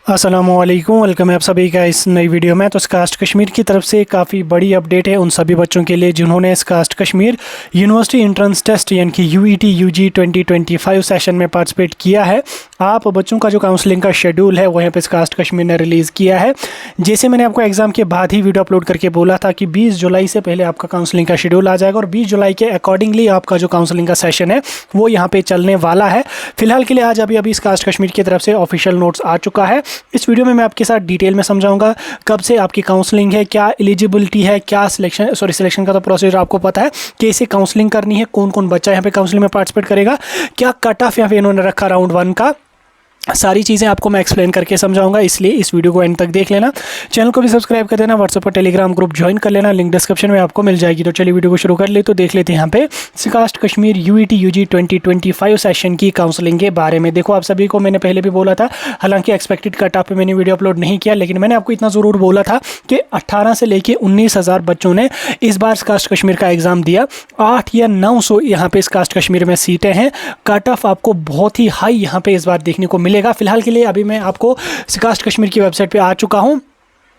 अस्सलामुअलैकुम, वेलकम है आप सभी का इस नई वीडियो में। तो स्कास्ट कश्मीर की तरफ से काफ़ी बड़ी अपडेट है उन सभी बच्चों के लिए जिन्होंने SKUAST Kashmir university entrance test यानी कि यूईटी यूजी 2025 सेशन में पार्टिसिपेट किया है। आप बच्चों का जो काउंसलिंग का शेड्यूल है वो यहाँ पे स्कास्ट कश्मीर ने रिलीज़ किया है। जैसे मैंने आपको एग्ज़ाम के बाद ही वीडियो अपलोड करके बोला था कि 20 जुलाई से पहले आपका काउंसलिंग का शेड्यूल आ जाएगा और 20 जुलाई के अकॉर्डिंगली आपका जो काउंसलिंग का सेशन है वो यहाँ पे चलने वाला है। फिलहाल के लिए आज अभी स्कास्ट कश्मीर की तरफ से ऑफिशियल नोट्स आ चुका है। इस वीडियो में मैं आपके साथ डिटेल में समझाऊंगा कब से आपकी काउंसलिंग है, क्या एलिजिबिलिटी है, क्या सिलेक्शन का तो प्रोसीजर आपको पता है, कैसे काउंसलिंग करनी है, कौन कौन बच्चा यहाँ पे काउंसलिंग में पार्टिसिपेट करेगा, क्या कट ऑफ यहाँ पे इन्होंने रखा राउंड 1 का, सारी चीज़ें आपको मैं एक्सप्लेन करके समझाऊंगा। इसलिए इस वीडियो को एंड तक देख लेना। चैनल को भी सब्सक्राइब कर देना, व्हाट्सएप पर टेलीग्राम ग्रुप ज्वाइन कर लेना, लिंक डिस्क्रिप्शन में आपको मिल जाएगी। तो चलिए वीडियो को शुरू कर ले। तो देख लेते हैं यहाँ पे SKUAST Kashmir UET UG 2025 session की काउंसलिंग के बारे में। देखो, आप सभी को मैंने पहले भी बोला था, हालांकि एक्सपेक्टेड कट ऑफ पे मैंने वीडियो अपलोड नहीं किया, लेकिन मैंने आपको इतना ज़रूर बोला था कि 18 से लेकर 19,000 बच्चों ने इस बार स्कास्ट कश्मीर का एग्ज़ाम दिया। 8 या 900 यहाँ पे स्कास्ट कश्मीर में सीटें हैं। कट ऑफ आपको बहुत ही हाई यहाँ पे इस बार देखने को मिलेगा। फिलहाल के लिए अभी मैं आपको स्कास्ट कश्मीर की वेबसाइट पे आ चुका हूँ।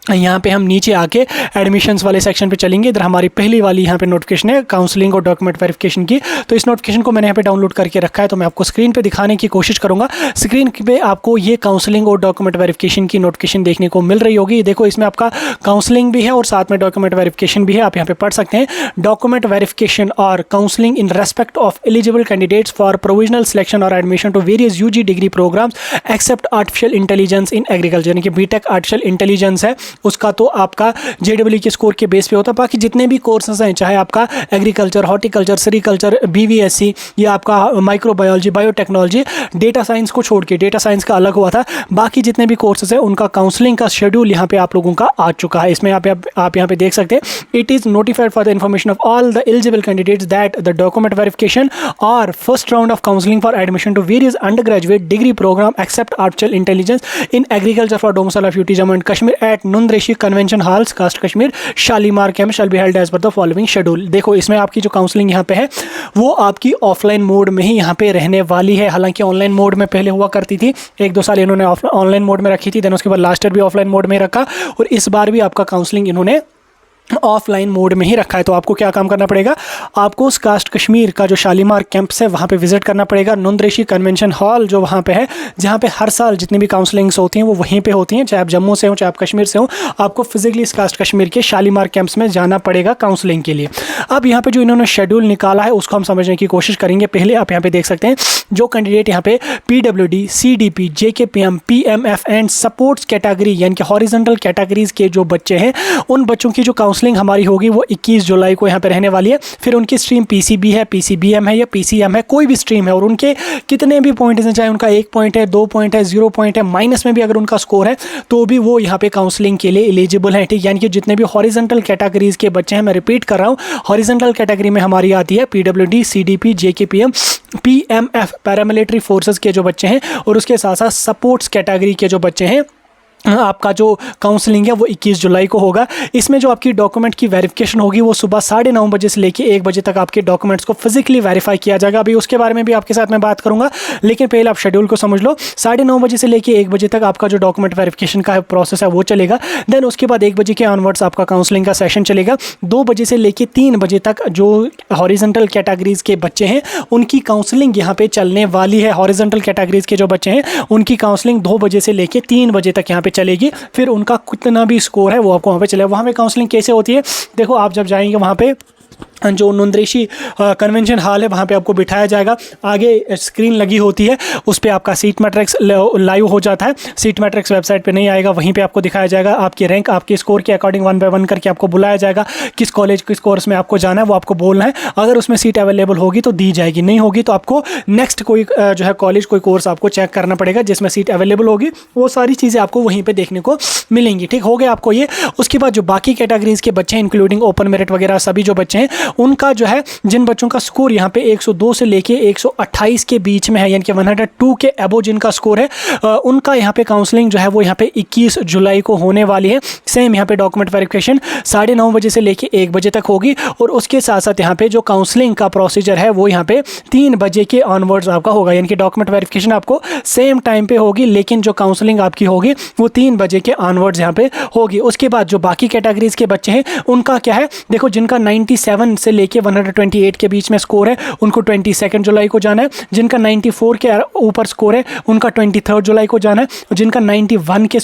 यहाँ पे हम नीचे आके एडमिशन्स वाले सेक्शन पे चलेंगे। इधर हमारी पहली वाली यहाँ पे नोटिफिकेशन है काउंसलिंग और डॉक्यूमेंट वेरिफिकेशन की। तो इस नोटिफिकेशन को मैंने यहाँ पे डाउनलोड करके रखा है, तो मैं आपको स्क्रीन पे दिखाने की कोशिश करूँगा। स्क्रीन पे आपको ये काउंसलिंग और डॉक्यूमेंट वेरिफिकेशन की नोटिफिकेशन देखने को मिल रही होगी। देखो, इसमें आपका काउंसलिंग भी है और साथ में डॉक्यूमेंट वेरिफिकेशन भी है। आप यहाँ पे पढ़ सकते हैं, डॉक्यूमेंट वेरिफिकेशन और counselling in respect of eligible candidates for provisional selection और admission to various UG degree programmes except artificial intelligence in agriculture, यानी कि बीटेक आर्टिफिशियल इंटेलिजेंस है उसका तो आपका जेडब्ल्यू के स्कोर के बेस पे होता है। बाकी जितने भी कोर्सेज हैं, चाहे आपका एग्रीकल्चर, हॉर्टिकल्चर, सेरिकल्चर, बीवीएससी या आपका माइक्रोबायोलॉजी, बायोटेक्नोलॉजी, डेटा साइंस को छोड़ के, डेटा साइंस का अलग हुआ था, बाकी जितने भी कोर्सेज हैं उनका काउंसलिंग का शेड्यूल यहाँ पे आप लोगों का आ चुका है। इसमें आप यहाँ पे देख सकते हैं, it is notified for the information of all the eligible candidates that the document verification और first round of counselling for admission to various undergraduate degree programme except artificial intelligence in agriculture for domicile of UT Jammu and Kashmir at Nundreshi convention hall SKUAST Kashmir Shalimar camp shall be held as per the following schedule. देखो, इसमें आपकी जो counselling यहाँ पे है वो आपकी offline mode में ही यहाँ पे रहने वाली है। हालांकि ऑनलाइन मोड में पहले हुआ करती थी, 1-2 साल इन्होंने ऑनलाइन मोड में रखी थी, देन उसके बाद लास्ट ईयर भी ऑफलाइन मोड में रखा और इस बार भी आपका काउंसलिंग इन्होंने ऑफलाइन मोड में ही रखा है। तो आपको क्या काम करना पड़ेगा, आपको स्कास्ट कश्मीर का जो शालीमार कैंपस है वहाँ पे विजिट करना पड़ेगा। नुंद्रेशी कन्वेंशन हॉल जो वहाँ पे है, जहाँ पे हर साल जितनी भी काउंसलिंग्स होती हैं वो वहीं पे होती हैं, चाहे आप जम्मू से हो चाहे आप कश्मीर से हो, आपको फिजिकली स्कास्ट कश्मीर के शालीमार कैंप्स में जाना पड़ेगा काउंसलिंग के लिए। अब यहाँ पे जो इन्होंने शेड्यूल निकाला है उसको हम समझने की कोशिश करेंगे। पहले आप यहाँ पे देख सकते हैं, जो कैंडिडेट यहाँ पे PWD, CDP, JKPM, PMF and supports category यानी कि हॉरिजॉन्टल कैटेगरीज के जो बच्चे हैं, उन बच्चों की जो काउंसलिंग हमारी होगी वो 21 जुलाई को यहाँ पे रहने वाली है। फिर उनकी स्ट्रीम PCB है, PCBM है या PCM है, कोई भी स्ट्रीम है, और उनके कितने भी पॉइंट हैं, चाहे उनका 1 पॉइंट है, 2 पॉइंट है, 0 पॉइंट है, माइनस में भी अगर उनका स्कोर है तो भी वो यहाँ पे काउंसलिंग के लिए एलिजिबल है। ठीक, यानी कि जितने भी हॉरिजॉन्टल कैटेगरीज के बच्चे हैं, मैं रिपीट कर रहा हूँ, हॉरिजॉन्टल कैटेगरी में हमारी आती है PWD, CDP, JKPM, PMF paramilitary forces के जो बच्चे हैं, और उसके साथ साथ सपोर्ट्स कैटेगरी के जो बच्चे हैं, आपका जो काउंसलिंग है वो 21 जुलाई को होगा। इसमें जो आपकी डॉक्यूमेंट की वेरिफिकेशन होगी वो सुबह 9:30 बजे से लेके 1 बजे तक आपके डॉक्यूमेंट्स को फिजिकली वेरीफाई किया जाएगा। अभी उसके बारे में भी आपके साथ मैं बात करूंगा, लेकिन पहले आप शेड्यूल को समझ लो। 9:30 बजे से लेके 1 बजे तक आपका जो डॉक्यूमेंट वेरिफिकेशन का प्रोसेस है वो चलेगा। देन उसके बाद 1 बजे के ऑनवर्ड्स आपका काउंसलिंग का सेशन चलेगा। 2 बजे से लेके 3 बजे तक जो हॉरिजॉन्टल कैटेगरीज के बच्चे हैं उनकी काउंसलिंग यहाँ पे चलने वाली है। हॉरिजॉन्टल कैटेगरीज के जो बच्चे हैं उनकी काउंसलिंग 2 बजे से लेके 3 बजे तक यहाँ पे चलेगी। फिर उनका कितना भी स्कोर है वो आपको वहाँ पे चलेगा। वहाँ पे काउंसलिंग कैसे होती है, देखो, आप जब जाएंगे वहाँ पे जो नुंद्रेशी कन्वेंशन हॉल है वहाँ पे आपको बिठाया जाएगा। आगे स्क्रीन लगी होती है, उस पर आपका सीट मैट्रिक्स लाइव हो जाता है। सीट मैट्रिक्स वेबसाइट पे नहीं आएगा, वहीं पे आपको दिखाया जाएगा आपकी रैंक, आपके स्कोर के अकॉर्डिंग 1 बाय 1 करके आपको बुलाया जाएगा। किस कॉलेज किस कोर्स में आपको जाना है वो आपको बोलना है। अगर उसमें सीट अवेलेबल होगी तो दी जाएगी, नहीं होगी तो आपको नेक्स्ट कोई जो है कॉलेज, कोई कोर्स आपको चेक करना पड़ेगा जिसमें सीट अवेलेबल होगी। वो सारी चीज़ें आपको वहीं पर देखने को मिलेंगी। ठीक हो गया आपको ये। उसके बाद जो बाकी कैटेगरीज के बच्चे हैं, इंक्लूडिंग ओपन मेरिट वगैरह सभी जो बच्चे हैं, उनका जो है, जिन बच्चों का स्कोर यहाँ पे 102 से लेके 128 के बीच में है, यानी कि 102 के अबो जिनका स्कोर है, उनका यहाँ पे काउंसलिंग जो है वो यहाँ पे 21 जुलाई को होने वाली है। सेम यहाँ पे डॉक्यूमेंट वेरिफिकेशन 9:30 बजे से लेके 1 बजे तक होगी। और उसके साथ साथ यहाँ पे जो काउंसलिंग का प्रोसीजर है वो यहाँ पे 3 बजे के ऑनवर्ड्स आपका होगा, यानी कि डॉक्यूमेंट वेरिफिकेशन आपको सेम टाइम पे होगी, लेकिन जो काउंसलिंग आपकी होगी वो 3 बजे के ऑनवर्ड्स यहाँ पे होगी। उसके बाद जो बाकी कैटेगरीज के बच्चे हैं उनका क्या है, देखो जिनका 97 से लेके 128 के बीच में स्कोर है उनको 22 जुलाई को जाना है। जिनका 94 के ऊपर स्कोर है उनका 23 जुलाई को जाना है। और जिनका 91 के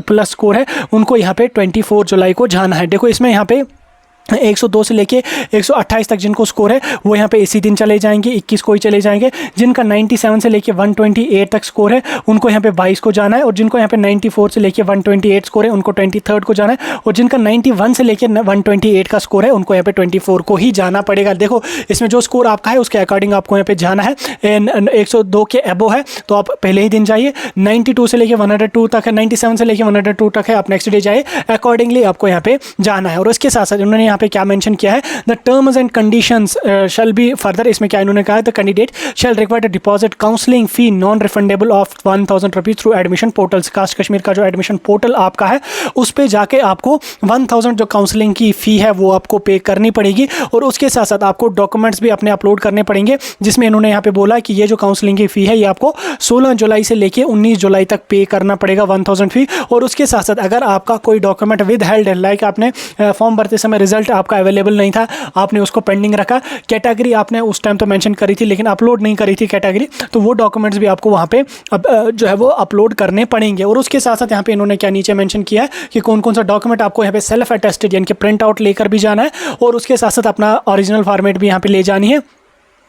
प्लस स्कोर है उनको यहाँ पे 24 जुलाई को जाना है। देखो इसमें यहाँ पे 102 से लेके 128 तक जिनको स्कोर है वो यहाँ पे इसी दिन चले जाएंगे, 21 को ही चले जाएंगे। जिनका 97 से लेके 128 तक स्कोर है उनको यहाँ पे 22 को जाना है। और जिनको यहाँ पे 94 से लेके 128 स्कोर है उनको 23 को जाना है। और जिनका 91 से लेके 128 का स्कोर है उनको यहाँ पे 24 को ही जाना पड़ेगा। देखो इसमें जो स्कोर आपका है उसके अकॉर्डिंग आपको यहाँ पे जाना है। 102 के अबो है तो आप पहले ही दिन जाइए, 92 से लेके 102 तक है, 97 से लेके 102 तक है, आप नेक्स्ट डे जाइए, अकॉर्डिंगली आपको यहाँ पे जाना है। और उसके साथ साथ उन्होंने पे क्या मेंशन किया है, the terms and conditions shall be further, इसमें क्या इन्होंने कहा है, the candidate shall require deposit counselling fee non refundable of 1000 rupees through admission portal. SKUAST Kashmir का जो एडमिशन पोर्टल आपका है उस पे जाके आपको 1000 जो काउंसलिंग की फी है वो आपको पे करनी पड़ेगी। और उसके साथ साथ आपको डॉक्यूमेंट्स भी अपने अपलोड करने पड़ेंगे, जिसमें इन्होंने यहाँ पे बोला कि ये जो काउंसलिंग की फी है ये आपको 16 जुलाई से लेके 19 जुलाई तक पे करना पड़ेगा 1000 फी। और उसके साथ साथ अगर आपका कोई डॉक्यूमेंट विद हेल्ड है, लाइक आपने फॉर्म भरते समय रिजल्ट आपका अवेलेबल नहीं था, आपने उसको पेंडिंग रखा, कैटेगरी आपने उस टाइम तो मेंशन करी थी लेकिन अपलोड नहीं करी थी कैटेगरी, तो वो डॉक्यूमेंट्स भी आपको वहाँ पे जो है वो अपलोड करने पड़ेंगे। और उसके साथ साथ यहाँ पे इन्होंने क्या नीचे मेंशन किया है कि कौन कौन सा डॉक्यूमेंट आपको यहाँ पे सेल्फ अटेस्टेड यानी कि प्रिंट आउट लेकर भी जाना है। और उसके साथ साथ अपना ओरिजिनल फॉर्मेट भी यहाँ पे ले जानी है।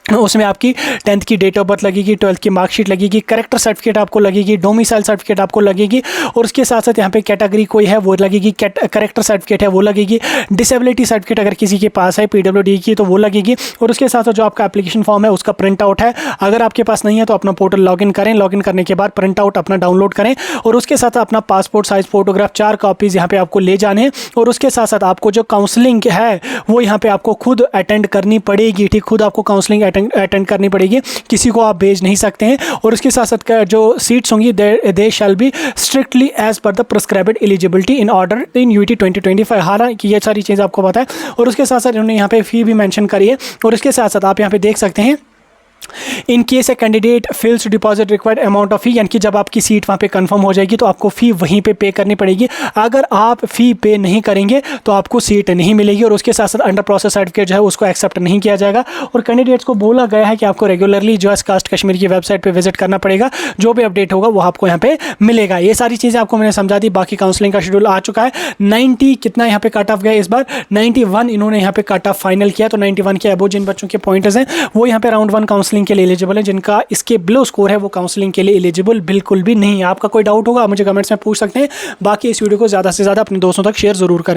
उसमें आपकी 10th की डेट ऑफ बर्थ लगेगी, 12th की मार्कशीट लगेगी, करेक्टर सर्टिफिकेट आपको लगेगी, डोमिसाइल सर्टिफिकेट आपको लगेगी। और उसके साथ साथ यहाँ पे कैटेगरी कोई है वो लगेगी, करेक्टर सर्टिफिकेट है वो लगेगी, डिसेबिलिटी सर्टिफिकेट अगर किसी के पास है PWD की तो वो लगेगी। और उसके साथ साथ जो आपका एप्लीकेशन फॉर्म है उसका प्रिंट आउट है, अगर आपके पास नहीं है तो अपना पोर्टल लॉगिन करें, लॉगिन करने के बाद प्रिंट आउट अपना डाउनलोड करें। और उसके साथ अपना पासपोर्ट साइज फोटोग्राफ 4 कॉपीज़ यहाँ पे आपको ले जाने हैं। और उसके साथ साथ आपको जो काउंसलिंग है वो यहाँ पे आपको खुद अटेंड करनी पड़ेगी, ठीक, खुद आपको काउंसलिंग अटेंड करनी पड़ेगी, किसी को आप भेज नहीं सकते हैं। और उसके साथ साथ जो सीट्स होंगी they shall be strictly as per the prescribed eligibility in order in UET 2025। हालांकि ये सारी चीज़ आपको पता है। और उसके साथ साथ उन्होंने यहाँ पे फी भी मेंशन करी है। और उसके साथ साथ आप यहाँ पे देख सकते हैं, in case a candidate fails to deposit required amount of fee, यानी कि जब आपकी सीट वहाँ पे कंफर्म हो जाएगी तो आपको फ़ी वहीं पे करनी पड़ेगी। अगर आप फ़ी पे नहीं करेंगे तो आपको सीट नहीं मिलेगी। और उसके साथ साथ अंडर प्रोसेस सर्टिफिकेट जो है उसको एक्सेप्ट नहीं किया जाएगा। और कैंडिडेट्स को बोला गया है कि आपको रेगुलरली जो है कास्ट कश्मीर की वेबसाइट पर विजिट करना पड़ेगा, जो भी अपडेट होगा वो आपको यहाँ पे मिलेगा। ये सारी चीज़ें आपको मैंने समझा दी। बाकी काउंसलिंग का शेड्यूल आ चुका है। 90 कितना यहाँ पे कट ऑफ गया इस बार, 91 इन्होंने यहाँ पे कट ऑफ फाइनल किया। तो 91 के अबो जिन बच्चों के पॉइंटर्स हैं वो यहाँ पे राउंड 1 काउंसलिंग के लिए एलिजिबल है। जिनका इसके बिलो स्कोर है वो काउंसलिंग के लिए एलिजिबल बिल्कुल भी नहीं है। आपका कोई डाउट होगा आप मुझे कमेंट्स में पूछ सकते हैं। बाकी इस वीडियो को ज़्यादा से ज़्यादा अपने दोस्तों तक शेयर ज़रूर करें।